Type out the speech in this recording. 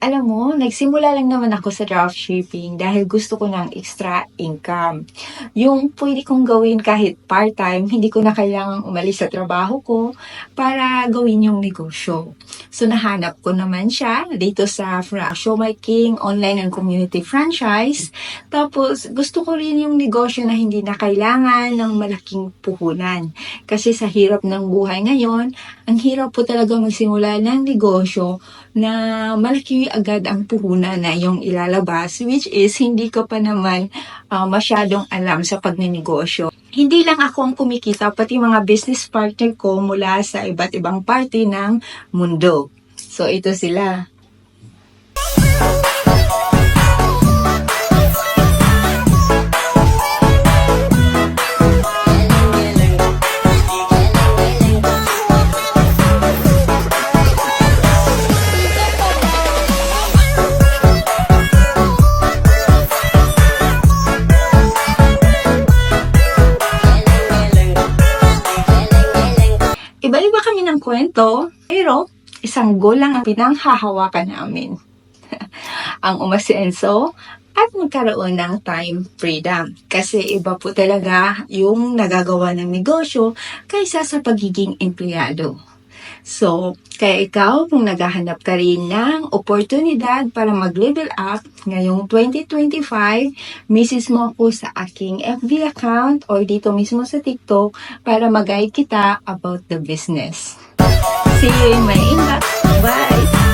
Alam mo, nagsimula lang naman ako sa dropshipping dahil gusto ko ng extra income. Yung pwede kong gawin kahit part-time, hindi ko na kailangang umalis sa trabaho ko para gawin yung negosyo. So nahanap ko naman siya dito sa Show My King Online and Community Franchise. Tapos gusto ko rin yung negosyo na hindi na kailangan ng malaking puhunan. Kasi sa hirap ng buhay ngayon, ang hirap po talaga magsimula ng negosyo na malaki agad ang puhunan na yung ilalabas, which is hindi ko pa naman masyadong alam sa pagninegosyo. Hindi lang ako ang kumikita, pati mga business partner ko mula sa iba't ibang parte ng mundo. So ito sila. Iba-iba kami ng kwento, pero isang goal lang ang pinanghahawakan namin. Ang umasenso at magkaroon ng time freedom. Kasi iba po talaga yung nagagawa ng negosyo kaysa sa pagiging empleyado. So, kaya ikaw kung naghahanap ka rin ng oportunidad para mag-level up ngayong 2025, message mo ako sa aking FB account or dito mismo sa TikTok para mag-guide kita about the business. See you in my inbox. Bye!